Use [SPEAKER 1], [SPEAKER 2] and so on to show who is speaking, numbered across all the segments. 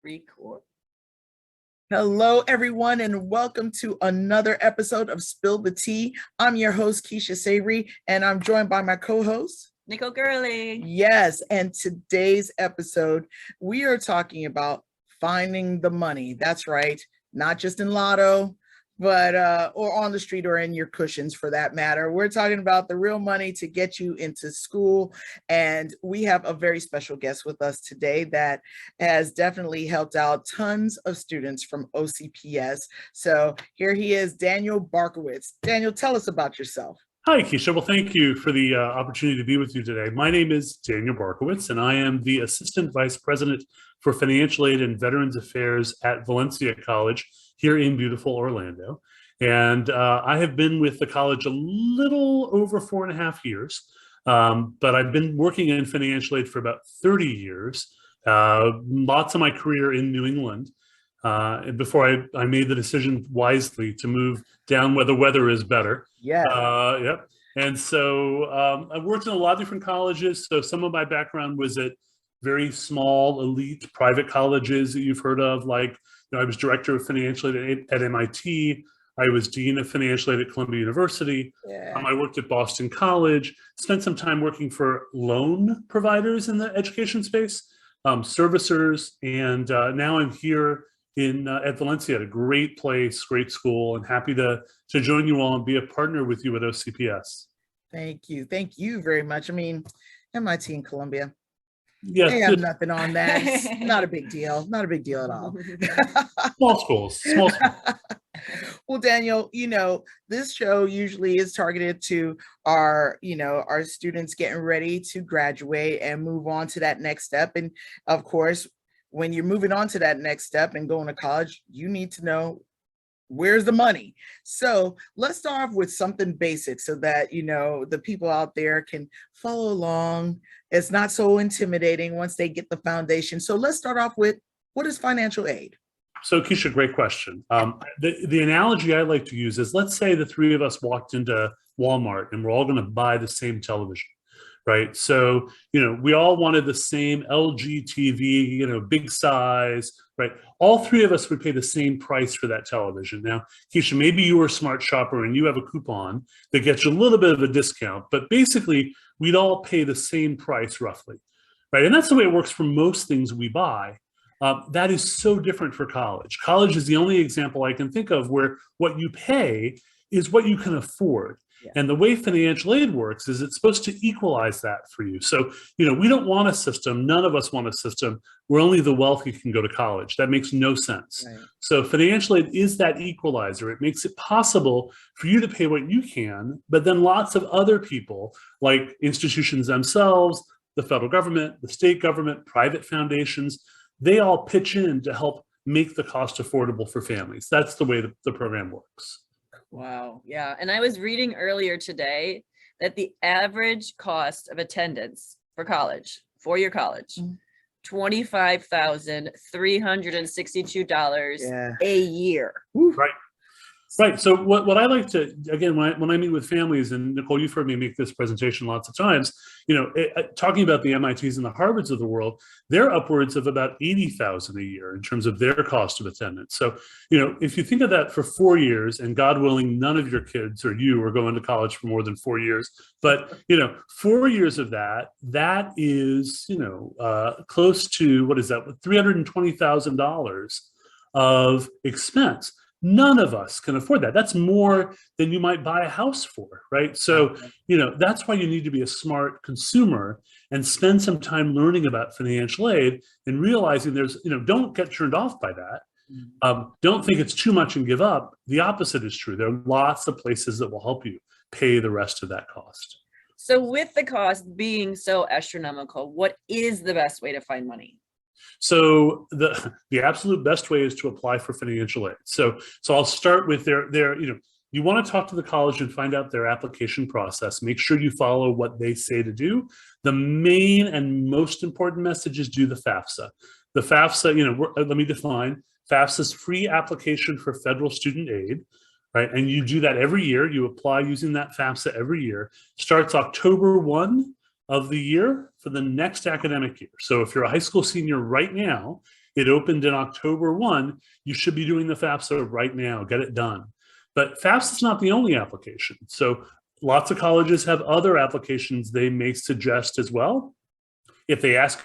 [SPEAKER 1] Record.
[SPEAKER 2] Hello, everyone, and welcome to another episode of Spill the Tea. I'm your host, Keisha Savory, and I'm joined by my co-host,
[SPEAKER 1] Nicole Gurley.
[SPEAKER 2] Yes, and today's episode, we are talking about finding the money. That's right, not just in Lotto, but or on the street or in your cushions for that matter. We're talking about the real money to get you into school. And we have a very special guest with us today that has definitely helped out tons of students from OCPS. So here he is, Daniel Barkowitz. Daniel, tell us about yourself.
[SPEAKER 3] Hi, Keisha. Well, thank you for the opportunity to be with you today. My name is Daniel Barkowitz, and I am the Assistant Vice President for Financial Aid and Veterans Affairs at Valencia College here in beautiful Orlando. And I have been with the college a little over 4.5 years, but I've been working in financial aid for about 30 years, lots of my career in New England. And before I made the decision wisely to move down where the weather is better.
[SPEAKER 2] Yeah.
[SPEAKER 3] Yep. And so I've worked in a lot of different colleges. So some of my background was at very small, elite private colleges that you've heard of. Like, I was director of financial aid at MIT. I was dean of financial aid at Columbia University.
[SPEAKER 2] Yeah.
[SPEAKER 3] I worked at Boston College, spent some time working for loan providers in the education space, servicers, and now I'm here at Valencia, a great place, great school, and happy to join you all and be a partner with you at OCPS.
[SPEAKER 2] Thank you very much. I mean, MIT and Columbia,
[SPEAKER 3] yeah,
[SPEAKER 2] they have nothing on that. It's not a big deal, not a big deal at all.
[SPEAKER 3] Small schools.
[SPEAKER 2] Well, Daniel, this show usually is targeted to our students getting ready to graduate and move on to that next step. And of course, when you're moving on to that next step and going to college, you need to know where's the money. So let's start off with something basic so that, the people out there can follow along. It's not so intimidating once they get the foundation. So let's start off with, what is financial aid?
[SPEAKER 3] So Keisha, great question. The analogy I like to use is, let's say the three of us walked into Walmart and we're all going to buy the same television. Right. So, we all wanted the same LG TV, big size, right? All three of us would pay the same price for that television. Now, Keisha, maybe you are a smart shopper and you have a coupon that gets you a little bit of a discount, but basically we'd all pay the same price roughly, right? And that's the way it works for most things we buy. That is so different for college. College is the only example I can think of where what you pay is what you can afford. Yeah. And the way financial aid works is it's supposed to equalize that for you. So, we don't want a system. None of us want a system where only the wealthy can go to college. That makes no sense. Right. So financial aid is that equalizer. It makes it possible for you to pay what you can, but then lots of other people, like institutions themselves, the federal government, the state government, private foundations, they all pitch in to help make the cost affordable for families. That's the way the program works.
[SPEAKER 1] Wow. Yeah. And I was reading earlier today that the average cost of attendance for college, four-year college, $25,362 a year.
[SPEAKER 3] Right. Right. So what I like to, again, when I meet with families, and Nicole, you've heard me make this presentation lots of times, talking about the MITs and the Harvards of the world, they're upwards of about $80,000 a year in terms of their cost of attendance. So, if you think of that for 4 years, and God willing, none of your kids or you are going to college for more than 4 years, but, 4 years of that is, close to, what is that, $320,000 of expense. None of us can afford that. That's more than you might buy a house for, right? So, that's why you need to be a smart consumer and spend some time learning about financial aid and realizing don't get turned off by that. Don't think it's too much and give up. The opposite is true. There are lots of places that will help you pay the rest of that cost.
[SPEAKER 1] So with the cost being so astronomical, what is the best way to find money?
[SPEAKER 3] So the absolute best way is to apply for financial aid. So I'll start with you want to talk to the college and find out their application process. Make sure you follow what they say to do. The main and most important message is do the FAFSA. The FAFSA, let me define. FAFSA is free application for federal student aid, right? And you do that every year. You apply using that FAFSA every year. Starts October 1 of the year for the next academic year. So if you're a high school senior right now, it opened in October 1, you should be doing the FAFSA right now, get it done. But FAFSA is not the only application. So lots of colleges have other applications they may suggest as well. If they ask,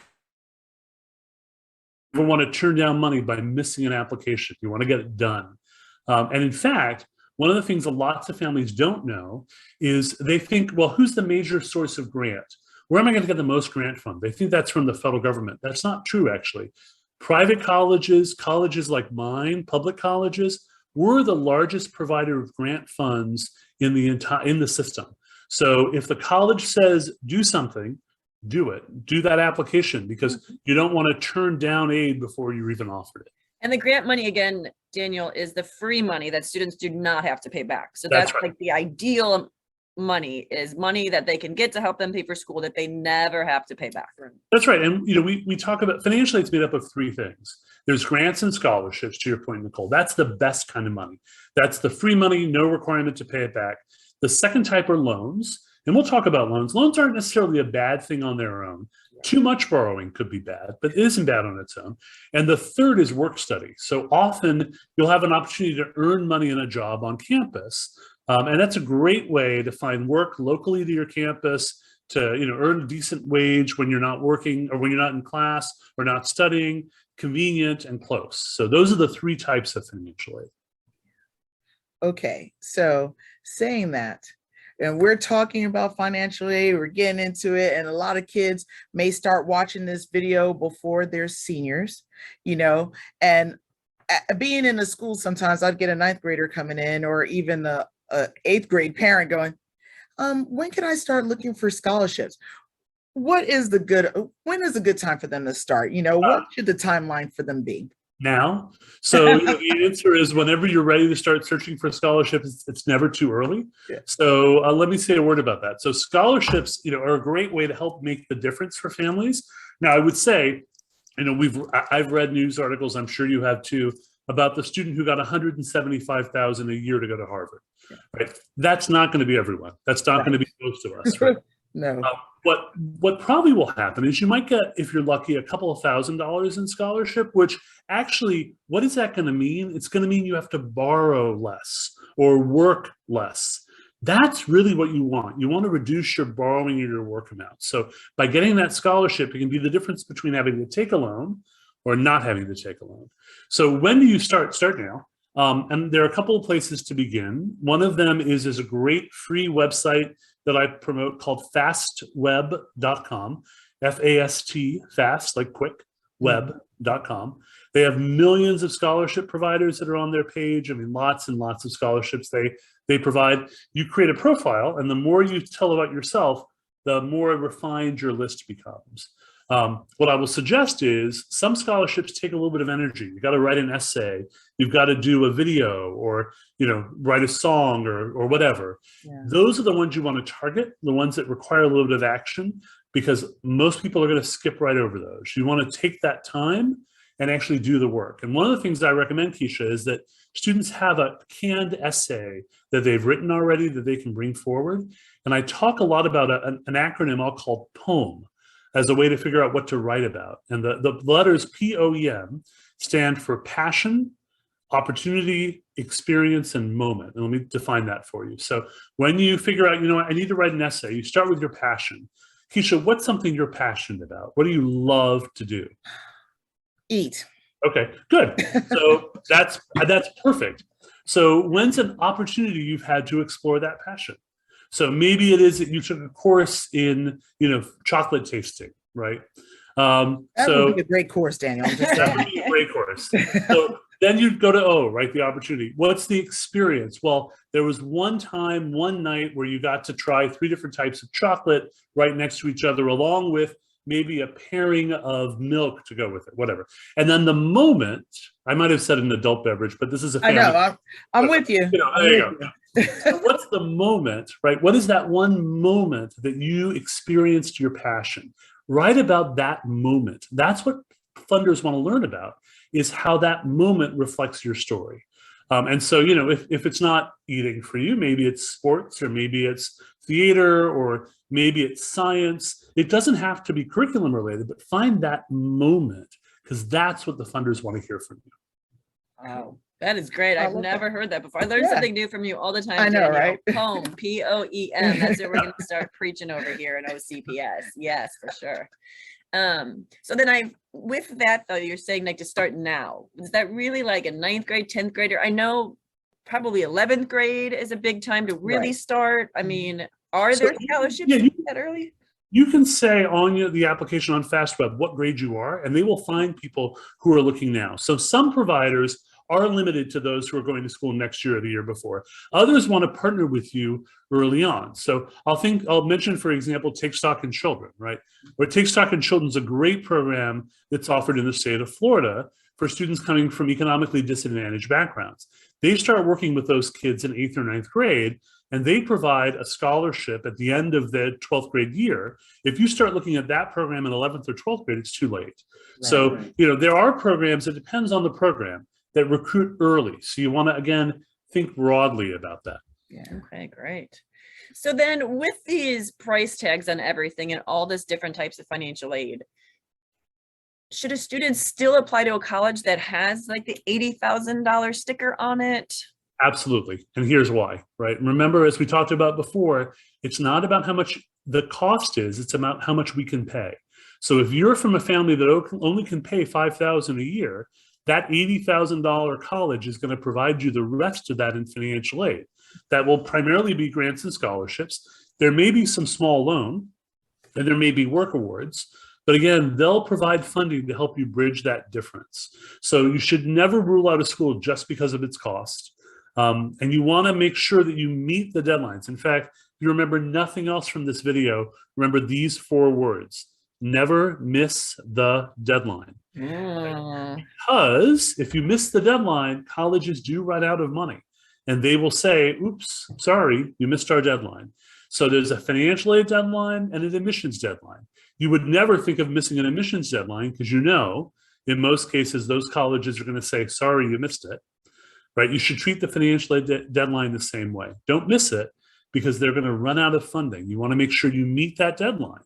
[SPEAKER 3] you don't want to turn down money by missing an application. You want to get it done. And in fact, one of the things that lots of families don't know is they think, well, who's the major source of grant? Where am I going to get the most grant from? They think that's from the federal government. That's not true, actually. Private colleges, colleges like mine, public colleges, we're the largest provider of grant funds in the system. So if the college says do something, do it. Do that application, because you don't want to turn down aid before you're even offered it.
[SPEAKER 1] And the grant money, again, Daniel, is the free money that students do not have to pay back. So
[SPEAKER 3] That's
[SPEAKER 1] that's
[SPEAKER 3] right.
[SPEAKER 1] like the ideal money, is money that they can get to help them pay for school that they never have to pay back.
[SPEAKER 3] That's right. And we talk about financially, it's made up of three things. There's grants and scholarships, to your point, Nicole. That's the best kind of money. That's the free money, no requirement to pay it back. The second type are loans. And we'll talk about loans. Loans aren't necessarily a bad thing on their own. Too much borrowing could be bad, but it isn't bad on its own. And the third is work study. So often you'll have an opportunity to earn money in a job on campus. And that's a great way to find work locally to your campus, to earn a decent wage when you're not working or when you're not in class or not studying, convenient and close. So those are the three types of financial aid.
[SPEAKER 2] Okay, so saying that, and we're talking about financial aid, we're getting into it, and a lot of kids may start watching this video before they're seniors, and being in a school, sometimes I'd get a ninth grader coming in, or even the eighth grade parent going, when can I start looking for scholarships? When is a good time for them to start? What should the timeline for them be?
[SPEAKER 3] Now. So the answer is whenever you're ready to start searching for scholarships, it's never too early.
[SPEAKER 2] Yeah.
[SPEAKER 3] So let me say a word about that. So scholarships, are a great way to help make the difference for families. Now, I would say, I've read news articles, I'm sure you have too, about the student who got $175,000 a year to go to Harvard. Yeah. Right? That's not going to be everyone. That's not going to be most of us. Right?
[SPEAKER 2] No.
[SPEAKER 3] What probably will happen is you might get, if you're lucky, a couple of $1,000s in scholarship, which actually, what is that going to mean? It's going to mean you have to borrow less or work less. That's really what you want. You want to reduce your borrowing and your work amount. So by getting that scholarship, it can be the difference between having to take a loan or not having to take a loan. So when do you start? Start now. And there are a couple of places to begin. One of them is a great free website that I promote called fastweb.com, F-A-S-T, fast, like quick, web.com. They have millions of scholarship providers that are on their page. I mean, lots and lots of scholarships they provide. You create a profile, and the more you tell about yourself, the more refined your list becomes. What I will suggest is some scholarships take a little bit of energy. You got to write an essay. You've got to do a video, or write a song or whatever. Yeah. Those are the ones you want to target, the ones that require a little bit of action, because most people are going to skip right over those. You want to take that time and actually do the work. And one of the things I recommend, Keisha, is that students have a canned essay that they've written already that they can bring forward. And I talk a lot about an acronym I'll call POEM as a way to figure out what to write about. And the letters POEM stand for passion, opportunity, experience, and moment. And let me define that for you. So when you figure out, I need to write an essay, you start with your passion. Keisha, what's something you're passionate about? What do you love to do?
[SPEAKER 2] Eat.
[SPEAKER 3] Okay, good. So that's perfect. So when's an opportunity you've had to explore that passion? So maybe it is that you took a course in, chocolate tasting, right?
[SPEAKER 2] That would be a great course, Daniel.
[SPEAKER 3] That would be a great course. So then you'd go to O, right? The opportunity. What's the experience? Well, there was one night where you got to try 3 different types of chocolate right next to each other, along with maybe a pairing of milk to go with it, whatever. And then the moment, I might have said an adult beverage, but this is a family.
[SPEAKER 2] I know, I'm with you.
[SPEAKER 3] There you go. So what's the moment, right? What is that one moment that you experienced your passion? Write about that moment. That's what funders want to learn about, is how that moment reflects your story. And so, if it's not eating for you, maybe it's sports, or maybe it's theater, or maybe it's science. It doesn't have to be curriculum related, but find that moment, because that's what the funders want to hear from you.
[SPEAKER 1] Wow, that is great.
[SPEAKER 2] I
[SPEAKER 1] I've
[SPEAKER 2] love
[SPEAKER 1] never heard that before. I learn
[SPEAKER 2] Yeah.
[SPEAKER 1] something new from you all the time.
[SPEAKER 2] I know,
[SPEAKER 1] Danielle.
[SPEAKER 2] right?
[SPEAKER 1] Poem, P-O-E-M. That's what we're going to start preaching over here in OCPS. Yes, for sure. So then with that though, you're saying like to start now. Is that really like a 9th grade, 10th grader? I know probably 11th grade is a big time to really
[SPEAKER 2] Right.
[SPEAKER 1] start. I mean, are there scholarships
[SPEAKER 3] yeah,
[SPEAKER 1] that early?
[SPEAKER 3] You can say on the application on FastWeb what grade you are, and they will find people who are looking now. So some providers are limited to those who are going to school next year or the year before. Others want to partner with you early on. So I'll mention, for example, Take Stock in Children, right? Where Take Stock in Children is a great program that's offered in the state of Florida for students coming from economically disadvantaged backgrounds. They start working with those kids in 8th or 9th grade, and they provide a scholarship at the end of the 12th grade year. If you start looking at that program in 11th or 12th grade, it's too late.
[SPEAKER 2] Right.
[SPEAKER 3] So, there are programs, it depends on the program, that recruit early. So you want to, again, think broadly about that.
[SPEAKER 2] Yeah.
[SPEAKER 1] Okay, great. So then with these price tags on everything and all this different types of financial aid, should a student still apply to a college that has like the $80,000 sticker on it?
[SPEAKER 3] Absolutely. And here's why, right? Remember, as we talked about before, it's not about how much the cost is, it's about how much we can pay. So if you're from a family that only can pay $5,000 a year, that $80,000 college is going to provide you the rest of that in financial aid. That will primarily be grants and scholarships. There may be some small loan, and there may be work awards, but again, they'll provide funding to help you bridge that difference. So you should never rule out a school just because of its cost. And you want to make sure that you meet the deadlines. In fact, if you remember nothing else from this video, remember these 4 words: never miss the deadline. Because if you miss the deadline, colleges do run out of money, and they will say, oops, sorry, you missed our deadline. So there's a financial aid deadline and an admissions deadline. You would never think of missing an admissions deadline because in most cases, those colleges are going to say, sorry, you missed it. Right? You should treat the financial aid deadline the same way. Don't miss it because they're going to run out of funding. You want to make sure you meet that deadline.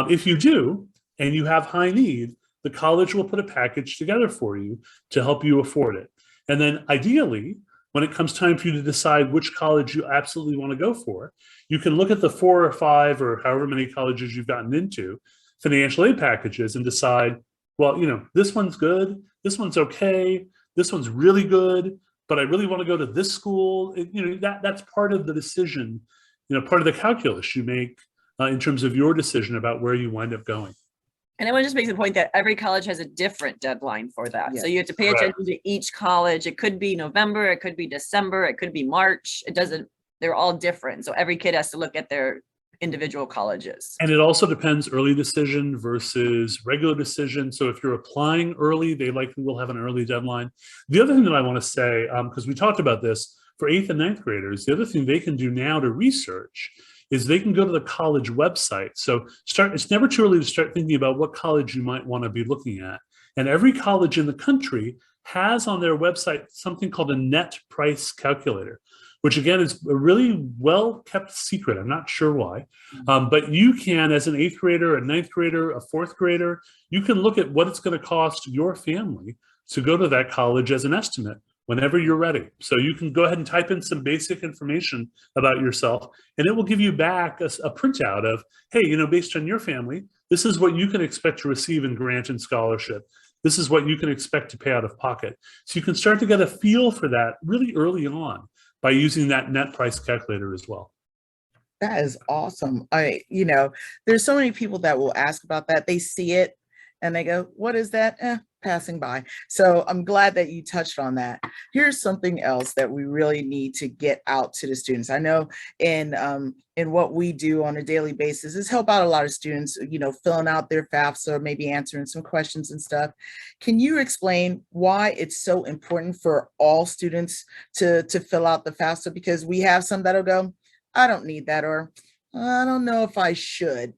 [SPEAKER 3] If you do, and you have high need, the college will put a package together for you to help you afford it. And then ideally, when it comes time for you to decide which college you absolutely want to go for, you can look at the 4 or 5 or however many colleges you've gotten into, financial aid packages, and decide, well, this one's good, this one's okay, this one's really good, but I really want to go to this school. That's part of the decision, part of the calculus you make in terms of your decision about where you wind up going.
[SPEAKER 1] And I want to just make the point that every college has a different deadline for that.
[SPEAKER 2] Yeah.
[SPEAKER 1] So you have to pay attention to each college. It could be November, it could be December, it could be March. They're all different. So every kid has to look at their individual colleges.
[SPEAKER 3] And it also depends early decision versus regular decision. So if you're applying early, they likely will have an early deadline. The other thing that I want to say, because we talked about this for 8th and 9th graders, the other thing they can do now to research is they can go to the college website. So it's never too early to start thinking about what college you might want to be looking at. And every college in the country has on their website something called a net price calculator, which again is a really well-kept secret. I'm not sure why, but you can, as an 8th grader, a 9th grader, a 4th grader, you can look at what it's going to cost your family to go to that college as an estimate whenever you're ready. So you can go ahead and type in some basic information about yourself, and it will give you back a printout of, hey, based on your family, this is what you can expect to receive in grant and scholarship. This is what you can expect to pay out of pocket. So you can start to get a feel for that really early on by using that net price calculator as well.
[SPEAKER 2] That is awesome. There's so many people that will ask about that. They see it and they go, what is that? Passing by. So I'm glad that you touched on that. Here's something else that we really need to get out to the students. I know in what we do on a daily basis is help out a lot of students, filling out their FAFSA, maybe answering some questions and stuff. Can you explain why it's so important for all students to fill out the FAFSA? Because we have some that'll go, I don't need that, or I don't know if I should.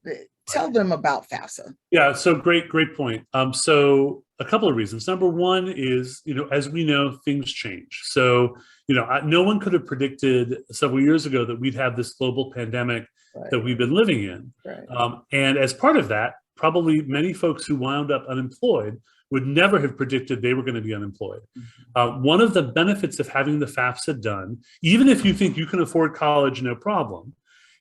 [SPEAKER 2] Tell them about FAFSA.
[SPEAKER 3] Yeah, so great point. So a couple of reasons. Number one is, as we know, things change. So, no one could have predicted several years ago that we'd have this global pandemic that we've been living in.
[SPEAKER 2] Right.
[SPEAKER 3] And as part of that, probably many folks who wound up unemployed would never have predicted they were going to be unemployed. One of the benefits of having the FAFSA done, even if you think you can afford college, no problem,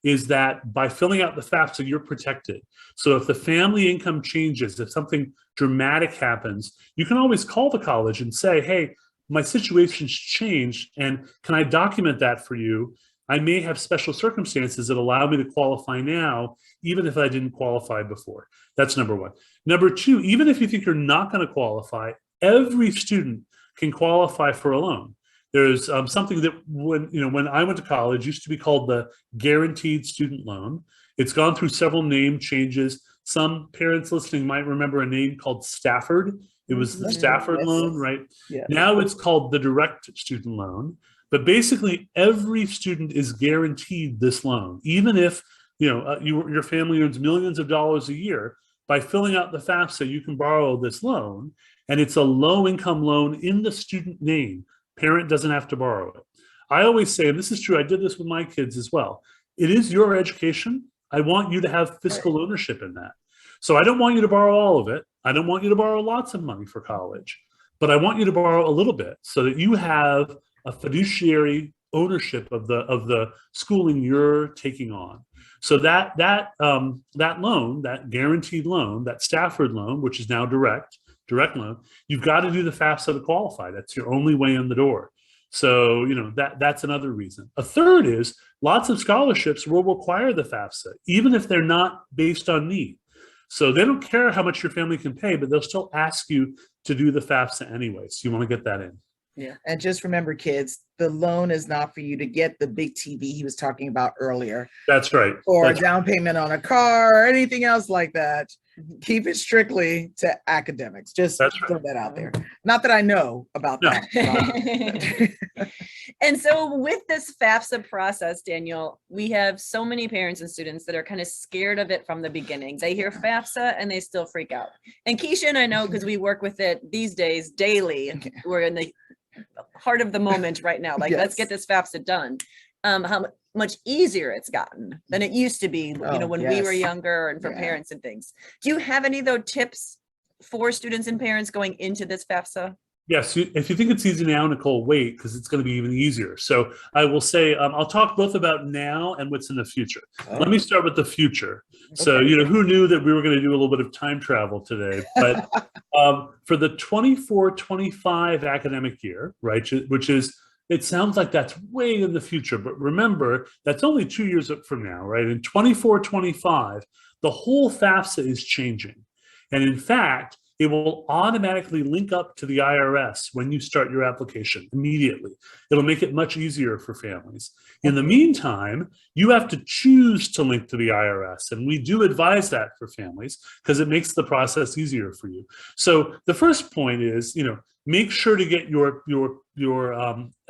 [SPEAKER 3] is that by filling out the FAFSA, you're protected. So if the family income changes, if something dramatic happens, you can always call the college and say, hey, my situation's changed, and can I document that for you? I may have special circumstances that allow me to qualify now, even if I didn't qualify before. That's number one. Number two, even if you think you're not going to qualify, every student can qualify for a loan. There's something that when I went to college used to be called the Guaranteed Student Loan. It's gone through several name changes. Some parents listening might remember a name called Stafford. It was the Stafford loan, right?
[SPEAKER 2] Yeah.
[SPEAKER 3] Now it's called the Direct Student Loan. But basically, every student is guaranteed this loan, even if your family earns millions of dollars a year. By filling out the FAFSA, you can borrow this loan, and it's a low-income loan in the student name. Parent doesn't have to borrow it. I always say, and this is true, I did this with my kids as well. It is your education. I want you to have fiscal ownership in that. So I don't want you to borrow all of it. I don't want you to borrow lots of money for college, but I want you to borrow a little bit so that you have a fiduciary ownership of the schooling you're taking on. So that loan, that guaranteed loan, that Stafford loan, which is now direct loan, you've got to do the FAFSA to qualify. That's your only way in the door. So that's another reason. A third is lots of scholarships will require the FAFSA, even if they're not based on need. So they don't care how much your family can pay, but they'll still ask you to do the FAFSA anyway. So you want to get that in.
[SPEAKER 2] Yeah. And just remember, kids, the loan is not for you to get the big TV he was talking about earlier.
[SPEAKER 3] That's right.
[SPEAKER 2] Or a down payment on a car or anything else like that. Keep it strictly to academics. Just throw that out there. Not that I know about that.
[SPEAKER 1] And so with this FAFSA process, Daniel, we have so many parents and students that are kind of scared of it from the beginning. They hear FAFSA and they still freak out. And Keisha and I know, because we work with it these days daily. We're in the heart of the moment right now. Like, let's get this FAFSA done. How much easier it's gotten than it used to be, when we were younger, and for parents and things. Do you have any though tips for students and parents going into this FAFSA?
[SPEAKER 3] Yes, if you think it's easy now, Nicole, wait, because it's going to be even easier. So I will say, I'll talk both about now and what's in the future. Let me start with the future. So, who knew that we were going to do a little bit of time travel today? But for the 24-25 academic year, right, which is, it sounds like that's way in the future, but remember, that's only 2 years from now, right? In 24-25, the whole FAFSA is changing. And in fact, it will automatically link up to the IRS when you start your application immediately. It'll make it much easier for families. In the meantime, you have to choose to link to the IRS. And we do advise that for families because it makes the process easier for you. So the first point is, make sure to get your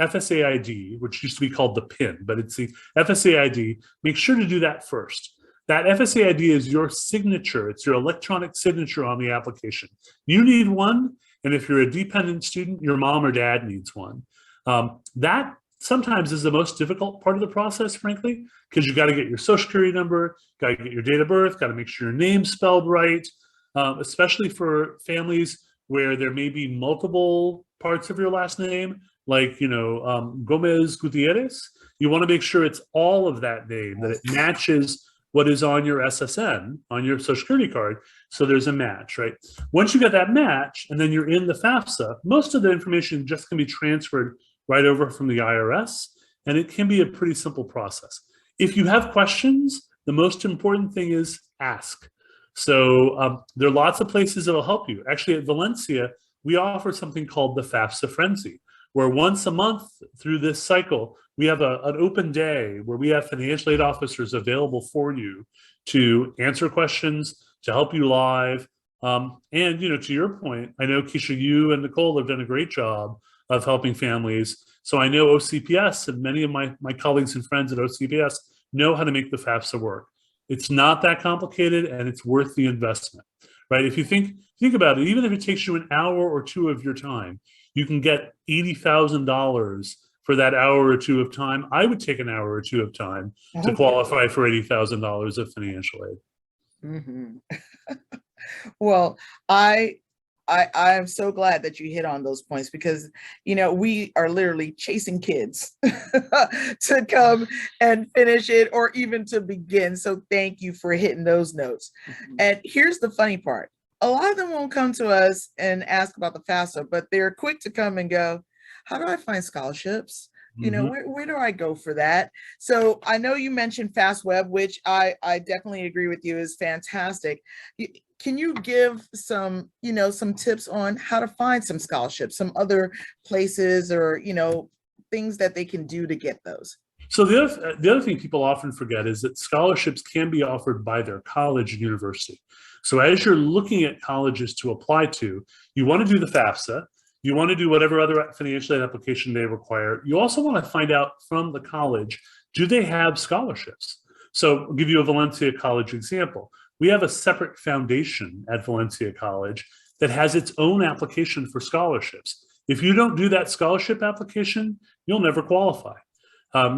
[SPEAKER 3] FSA ID, which used to be called the PIN, but it's the FSA ID. Make sure to do that first. That FSA ID is your signature. It's your electronic signature on the application. You need one, and if you're a dependent student, your mom or dad needs one. That sometimes is the most difficult part of the process, frankly, because you got to get your social security number, got to get your date of birth, got to make sure your name's spelled right, especially for families where there may be multiple parts of your last name, like, Gomez Gutierrez. You want to make sure it's all of that name, that it matches what is on your SSN, on your social security card. So there's a match, right? Once you get that match and then you're in the FAFSA, most of the information just can be transferred right over from the IRS, and it can be a pretty simple process. If you have questions, the most important thing is ask. So there are lots of places that will help you. Actually, at Valencia, we offer something called the FAFSA Frenzy, where once a month through this cycle, we have an open day where we have financial aid officers available for you to answer questions, to help you live. And, to your point, I know, Keisha, you and Nicole have done a great job of helping families. So I know OCPS and many of my colleagues and friends at OCPS know how to make the FAFSA work. It's not that complicated, and it's worth the investment, right? If you think about it, even if it takes you an hour or two of your time, you can get $80,000 for that hour or two of time. I would take an hour or two of time to qualify for $80,000 of financial aid.
[SPEAKER 2] Well, I I'm so glad that you hit on those points because, we are literally chasing kids to come and finish it or even to begin. So thank you for hitting those notes. And here's the funny part. A lot of them won't come to us and ask about the FAFSA, but they're quick to come and go, how do I find scholarships? Where do I go for that? So I know you mentioned FastWeb, which I definitely agree with you is fantastic. Can you give some tips on how to find some scholarships, some other places or, things that they can do to get those?
[SPEAKER 3] So the other thing people often forget is that scholarships can be offered by their college and university. So as you're looking at colleges to apply to, you want to do the FAFSA. You want to do whatever other financial aid application they require. You also want to find out from the college, do they have scholarships? So I'll give you a Valencia College example. We have a separate foundation at Valencia College that has its own application for scholarships. If you don't do that scholarship application, you'll never qualify.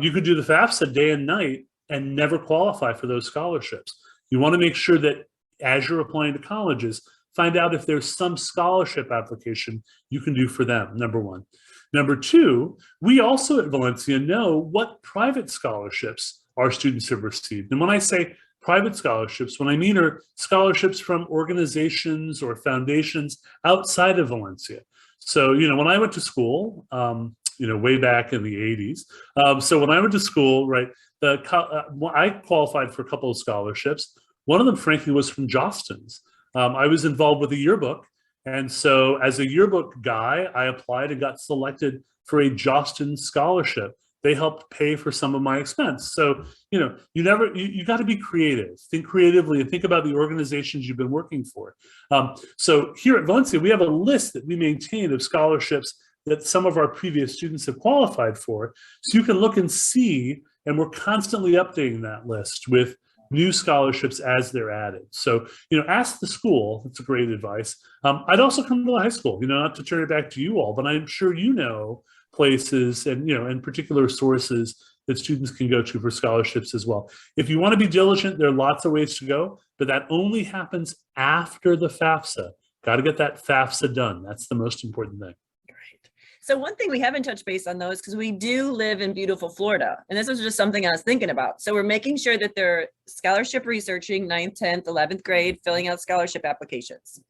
[SPEAKER 3] You could do the FAFSA day and night and never qualify for those scholarships. You want to make sure that as you're applying to colleges, find out if there's some scholarship application you can do for them, number one. Number two, we also at Valencia know what private scholarships our students have received. And when I say private scholarships, what I mean are scholarships from organizations or foundations outside of Valencia. So, when I went to school, way back in the 80s. So when I went to school, right, I qualified for a couple of scholarships. One of them, frankly, was from Jostens. I was involved with a yearbook. And so as a yearbook guy, I applied and got selected for a Jostens scholarship. They helped pay for some of my expense. So, you got to be creative, think creatively and think about the organizations you've been working for. So here at Valencia, we have a list that we maintain of scholarships that some of our previous students have qualified for. So you can look and see, and we're constantly updating that list with new scholarships as they're added. So, ask the school. That's a great advice. I'd also come to the high school, not to turn it back to you all, but I'm sure places and particular sources that students can go to for scholarships as well. If you want to be diligent, there are lots of ways to go, but that only happens after the FAFSA. Got to get that FAFSA done. That's the most important thing.
[SPEAKER 1] So one thing we haven't touched base on though is because we do live in beautiful Florida. And this was just something I was thinking about. So we're making sure that they're scholarship researching 9th, 10th, 11th grade, filling out scholarship applications.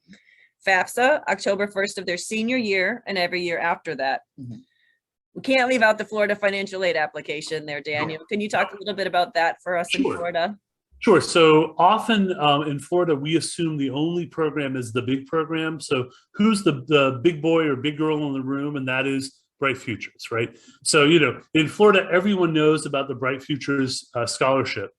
[SPEAKER 1] FAFSA, October 1st of their senior year and every year after that. Mm-hmm. We can't leave out the Florida financial aid application there, Daniel. Can you talk a little bit about that for us in Florida?
[SPEAKER 3] Sure. So often in Florida, we assume the only program is the big program. So who's the big boy or big girl in the room? And that is Bright Futures, right? So, in Florida, everyone knows about the Bright Futures scholarship,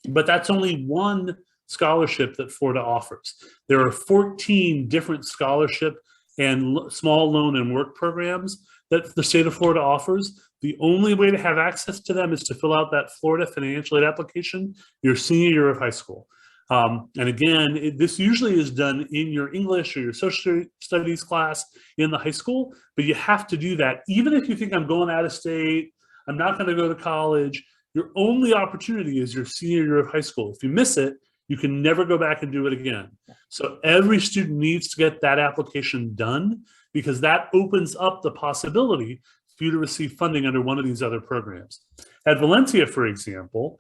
[SPEAKER 3] but that's only one scholarship that Florida offers. There are 14 different scholarship and small loan and work programs that the state of Florida offers. The only way to have access to them is to fill out that Florida financial aid application your senior year of high school. And again, this usually is done in your English or your social studies class in the high school, but you have to do that. Even if you think I'm going out of state, I'm not going to go to college, your only opportunity is your senior year of high school. If you miss it, you can never go back and do it again. So every student needs to get that application done because that opens up the possibility for you to receive funding under one of these other programs. At Valencia, for example,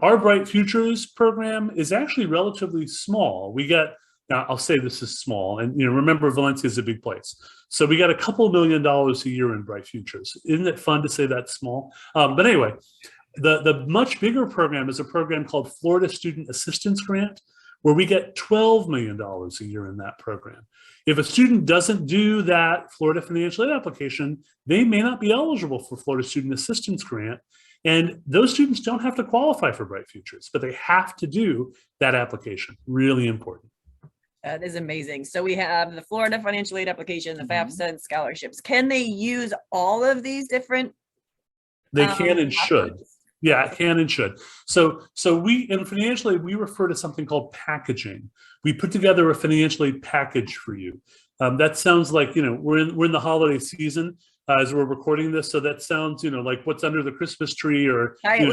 [SPEAKER 3] our Bright Futures program is actually relatively small. We get, now I'll say this is small, and remember Valencia is a big place. So we got a couple $1 million a year in Bright Futures. Isn't it fun to say that's small? But anyway, the much bigger program is a program called Florida Student Assistance Grant, where we get $12 million a year in that program. If a student doesn't do that Florida financial aid application, they may not be eligible for Florida Student Assistance Grant. And those students don't have to qualify for Bright Futures, but they have to do that application. Really important.
[SPEAKER 1] That is amazing. So we have the Florida financial aid application, the FAFSA and scholarships. Can they use all of these different?
[SPEAKER 3] They can and should. Yeah, can and should. So we in financial aid, we refer to something called packaging. We put together a financial aid package for you. That sounds like, we're in the holiday season as we're recording this. So that sounds, like what's under the Christmas tree or, days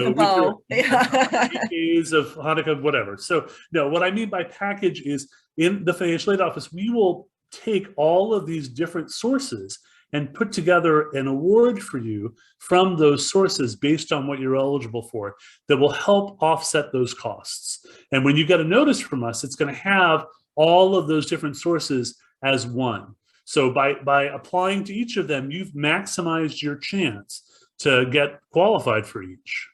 [SPEAKER 3] of Hanukkah, whatever. So no, what I mean by package is in the financial aid office, we will take all of these different sources and put together an award for you from those sources based on what you're eligible for that will help offset those costs. And when you get a notice from us, it's going to have all of those different sources as one. So by applying to each of them, you've maximized your chance to get qualified for each.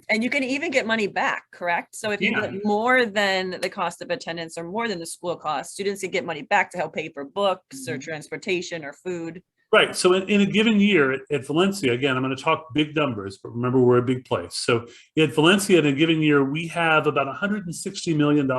[SPEAKER 1] And you can even get money back, correct? So if you get more than the cost of attendance or more than the school cost, students can get money back to help pay for books or transportation or food.
[SPEAKER 3] Right. So in a given year at Valencia, again, I'm going to talk big numbers, but remember, we're a big place. So at Valencia, in a given year, we have about $160 million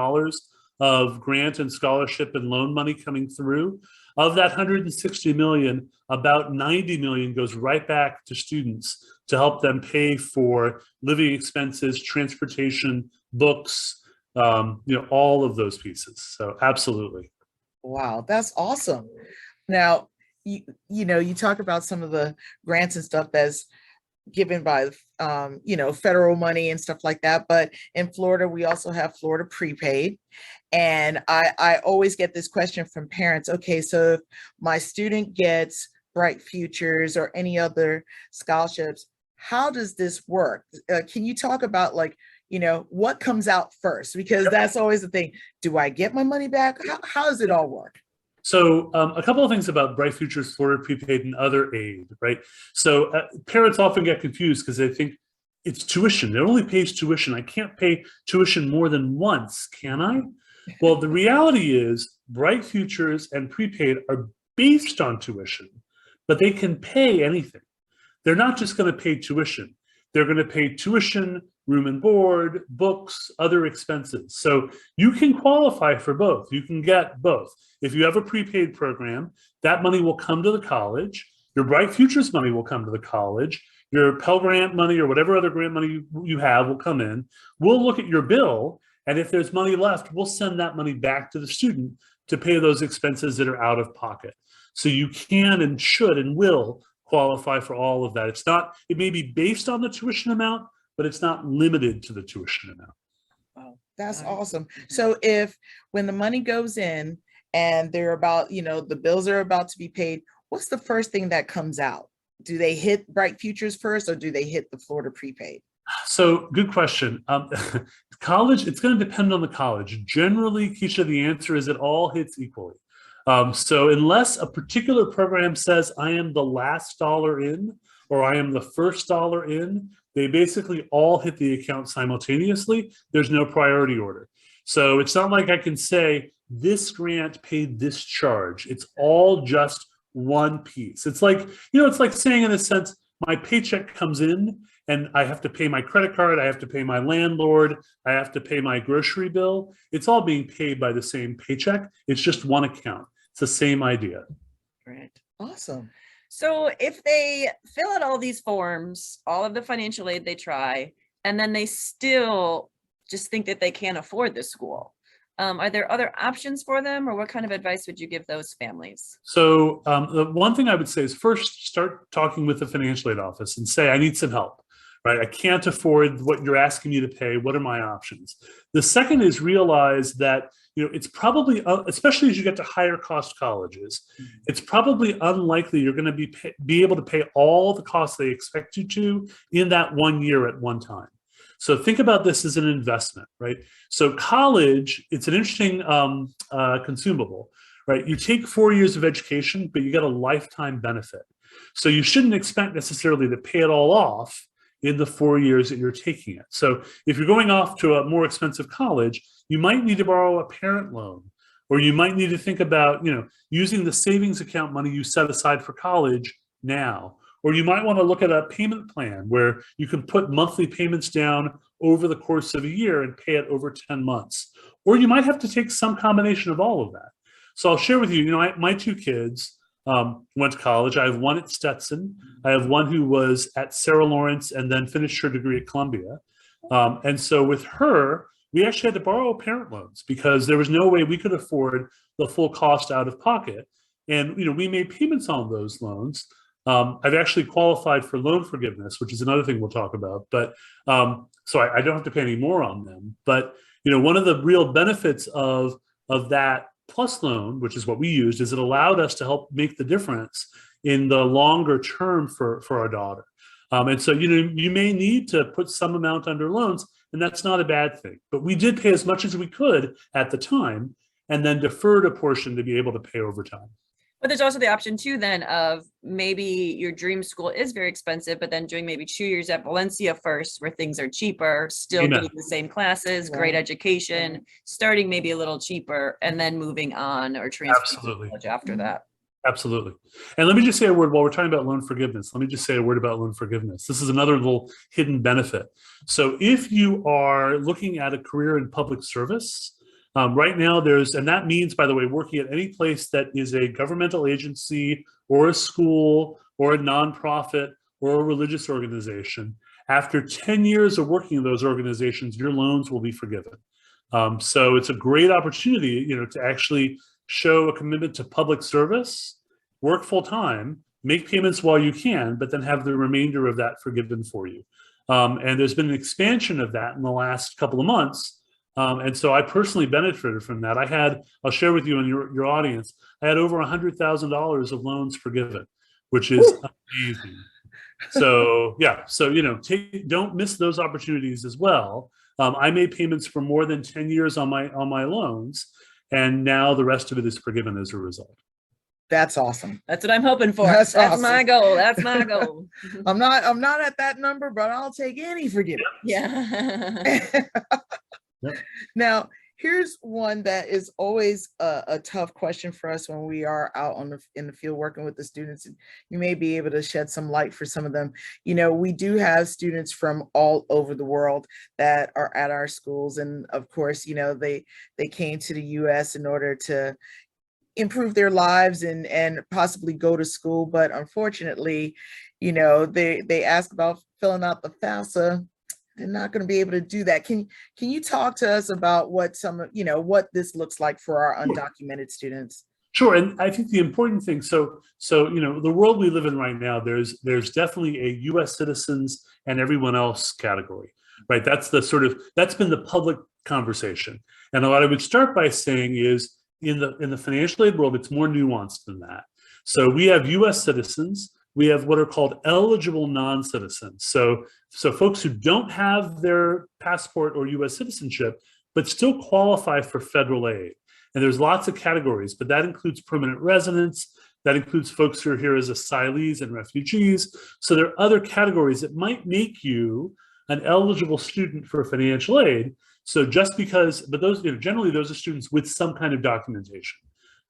[SPEAKER 3] of grant and scholarship and loan money coming through. Of that 160 million, about 90 million goes right back to students to help them pay for living expenses, transportation, books, all of those pieces. So absolutely.
[SPEAKER 2] Wow, that's awesome. Now, you talk about some of the grants and stuff that's given by federal money and stuff like that, but in Florida we also have Florida prepaid, and I always get this question from parents. Okay, so if my student gets Bright Futures or any other scholarships, how does this work? Can you talk about what comes out first, because that's always the thing. Do I get my money back? How does it all work?
[SPEAKER 3] So a couple of things about Bright Futures, Florida prepaid, and other aid, right? So parents often get confused because they think it's tuition. It only pays tuition. I can't pay tuition more than once, can I? Well, the reality is Bright Futures and prepaid are based on tuition, but they can pay anything. They're not just going to pay tuition. They're going to pay tuition, room and board, books, other expenses. So you can qualify for both. You can get both. If you have a prepaid program, that money will come to the college. Your Bright Futures money will come to the college. Your Pell Grant money or whatever other grant money you have will come in. We'll look at your bill, and if there's money left, we'll send that money back to the student to pay those expenses that are out of pocket. So you can and should and will qualify for all of that. It may be based on the tuition amount, but it's not limited to the tuition amount.
[SPEAKER 2] Oh, that's awesome. So when the money goes in and they're about, the bills are about to be paid, what's the first thing that comes out? Do they hit Bright Futures first, or do they hit the Florida prepaid?
[SPEAKER 3] So good question. College, it's going to depend on the college. Generally, Keisha, the answer is it all hits equally. So unless a particular program says I am the last dollar in or I am the first dollar in, they basically all hit the account simultaneously. There's no priority order. So it's not like I can say this grant paid this charge. It's all just one piece. It's like, it's like saying, in a sense, my paycheck comes in and I have to pay my credit card, I have to pay my landlord, I have to pay my grocery bill. It's all being paid by the same paycheck. It's just one account. It's the same idea.
[SPEAKER 1] Right.
[SPEAKER 2] Awesome.
[SPEAKER 1] So if they fill out all these forms, all of the financial aid they try, and then they still just think that they can't afford the school, are there other options for them, or what kind of advice would you give those families?
[SPEAKER 3] So the one thing I would say is first start talking with the financial aid office and say, I need some help, right? I can't afford what you're asking me to pay. What are my options? The second is realize that, it's probably, especially as you get to higher cost colleges, it's probably unlikely you're going to be able to pay all the costs they expect you to in that 1 year at one time. So think about this as an investment, right? So college, it's an interesting consumable, right? You take 4 years of education, but you get a lifetime benefit. So you shouldn't expect necessarily to pay it all off in the 4 years that you're taking it. So if you're going off to a more expensive college, you might need to borrow a parent loan, or you might need to think about, using the savings account money you set aside for college now. Or you might want to look at a payment plan where you can put monthly payments down over the course of a year and pay it over 10 months. Or you might have to take some combination of all of that. So I'll share with you, my two kids went to college. I have one at Stetson. I have one who was at Sarah Lawrence and then finished her degree at Columbia. And so with her, we actually had to borrow parent loans because there was no way we could afford the full cost out of pocket. And, we made payments on those loans. I've actually qualified for loan forgiveness, which is another thing we'll talk about. But so I don't have to pay any more on them. But one of the real benefits of that plus loan, which is what we used, is it allowed us to help make the difference in the longer term for our daughter. And so, you may need to put some amount under loans, and that's not a bad thing. But we did pay as much as we could at the time, and then deferred a portion to be able to pay over time.
[SPEAKER 1] But there's also the option too then of maybe your dream school is very expensive, but then doing maybe 2 years at Valencia first where things are cheaper, still
[SPEAKER 3] Amen.
[SPEAKER 1] getting the same classes, great education, starting maybe a little cheaper, and then moving on or transferring to college after that.
[SPEAKER 3] Absolutely. And let me just say a word while we're talking about loan forgiveness. Let me just say a word about loan forgiveness. This is another little hidden benefit. So if you are looking at a career in public service, right now and that means, by the way, working at any place that is a governmental agency or a school or a nonprofit or a religious organization, after 10 years of working in those organizations, your loans will be forgiven. So it's a great opportunity, to actually show a commitment to public service, work full time, make payments while you can, but then have the remainder of that forgiven for you. And there's been an expansion of that in the last couple of months. And so I personally benefited from that. I'll share with you and your audience, I had over $100,000 of loans forgiven, which is amazing. So yeah, so don't miss those opportunities as well. I made payments for more than 10 years on my loans, and now the rest of it is forgiven as a result.
[SPEAKER 2] That's awesome.
[SPEAKER 1] That's what I'm hoping for.
[SPEAKER 2] That's awesome.
[SPEAKER 1] My goal. That's my goal.
[SPEAKER 2] I'm not at that number, but I'll take any forgiveness.
[SPEAKER 1] Yeah.
[SPEAKER 3] Yep.
[SPEAKER 2] Now, here's one that is always a tough question for us when we are out in the field working with the students. And you may be able to shed some light for some of them. We do have students from all over the world that are at our schools. And of course, they came to the US in order to improve their lives and possibly go to school. But unfortunately, they ask about filling out the FAFSA. They're not going to be able to do that. Can you talk to us about what what this looks like for our undocumented students?
[SPEAKER 3] Sure, and I think the important thing, so the world we live in right now, there's definitely a U.S. citizens and everyone else category, right? That's been the public conversation. And what I would start by saying is in the financial aid world, it's more nuanced than that. So we have U.S. citizens. We have what are called eligible non-citizens. So folks who don't have their passport or U.S. citizenship, but still qualify for federal aid. And there's lots of categories, but that includes permanent residents. That includes folks who are here as asylees and refugees. So there are other categories that might make you an eligible student for financial aid. So but those, generally those are students with some kind of documentation.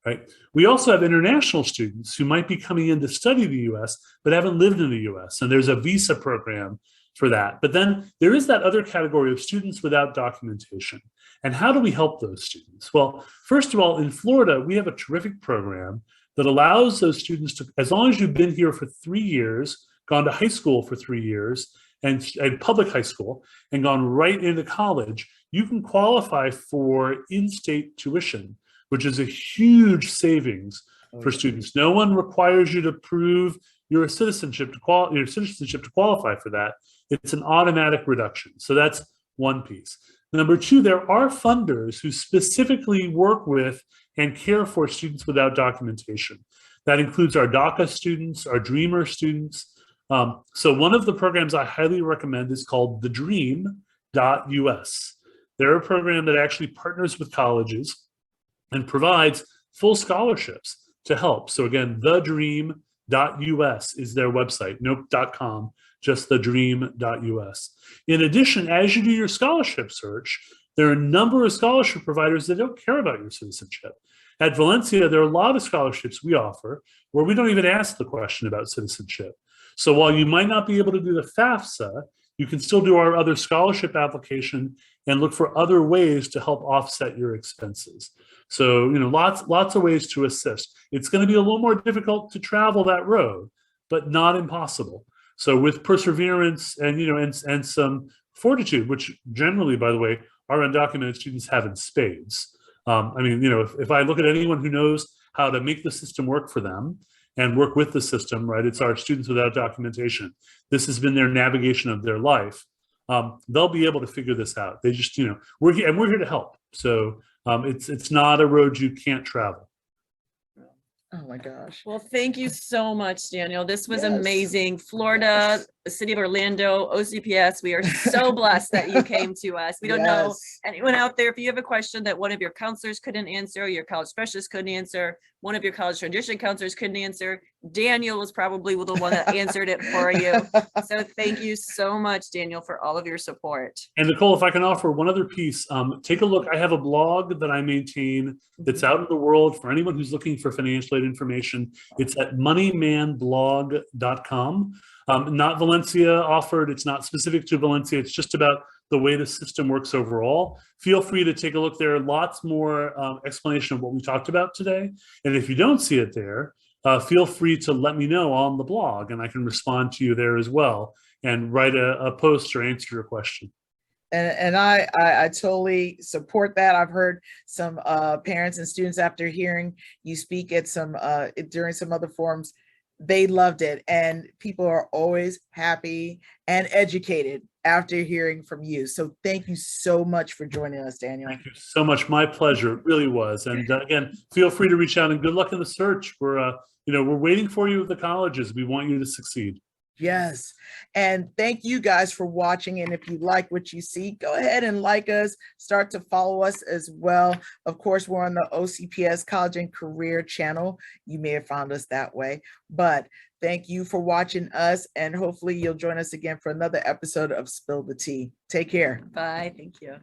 [SPEAKER 3] Right. We also have international students who might be coming in to study the U.S. but haven't lived in the U.S. And there's a visa program for that. But then there is that other category of students without documentation. And how do we help those students? Well, first of all, in Florida, we have a terrific program that allows those students to, as long as you've been here for 3 years, gone to high school for 3 years, and public high school, and gone right into college, you can qualify for in-state tuition, which is a huge savings for students. No one requires you to prove your citizenship to qualify for that. It's an automatic reduction. So that's one piece. Number two, there are funders who specifically work with and care for students without documentation. That includes our DACA students, our DREAMer students. So one of the programs I highly recommend is called thedream.us. They're a program that actually partners with colleges and provides full scholarships to help. So again, thedream.us is their website, nope.com, just thedream.us. In addition, as you do your scholarship search, there are a number of scholarship providers that don't care about your citizenship. At Valencia, there are a lot of scholarships we offer where we don't even ask the question about citizenship. So while you might not be able to do the FAFSA, you can still do our other scholarship application and look for other ways to help offset your expenses. So, lots of ways to assist. It's going to be a little more difficult to travel that road, but not impossible. So with perseverance and, and some fortitude, which generally, by the way, our undocumented students have in spades. If I look at anyone who knows how to make the system work for them and work with the system, right, it's our students without documentation. This has been their navigation of their life. They'll be able to figure this out. They just, we're here to help. So It's not a road you can't travel.
[SPEAKER 2] Oh my gosh.
[SPEAKER 1] Well, thank you so much, Daniel. This was
[SPEAKER 2] Yes.
[SPEAKER 1] amazing. Florida,
[SPEAKER 2] Yes.
[SPEAKER 1] the city of Orlando, OCPS, we are so blessed that you came to us. We don't know
[SPEAKER 2] Yes.
[SPEAKER 1] anyone out there, if you have a question that one of your counselors couldn't answer, your college specialist couldn't answer, one of your college transition counselors couldn't answer, Daniel was probably the one that answered it for you. So thank you so much, Daniel, for all of your support.
[SPEAKER 3] And Nicole, if I can offer one other piece, take a look. I have a blog that I maintain that's out in the world for anyone who's looking for financial aid information. It's at moneymanblog.com. Not Valencia offered. It's not specific to Valencia. It's just about the way the system works overall. Feel free to take a look there. Lots more explanation of what we talked about today. And if you don't see it there, feel free to let me know on the blog, and I can respond to you there as well and write a post or answer your question.
[SPEAKER 2] And I totally support that. I've heard some parents and students, after hearing you speak at some during some other forums, they loved it, and people are always happy and educated after hearing from you. So thank you so much for joining us, Daniel.
[SPEAKER 3] Thank you so much. My pleasure. It really was. And again, feel free to reach out, and good luck in the search. We're waiting for you at the colleges. We want you to succeed.
[SPEAKER 2] Yes. And thank you guys for watching. And if you like what you see, go ahead and like us, start to follow us as well. Of course, we're on the OCPS College and Career channel. You may have found us that way, but thank you for watching us, and hopefully you'll join us again for another episode of Spill the Tea. Take care.
[SPEAKER 1] Bye. Thank you.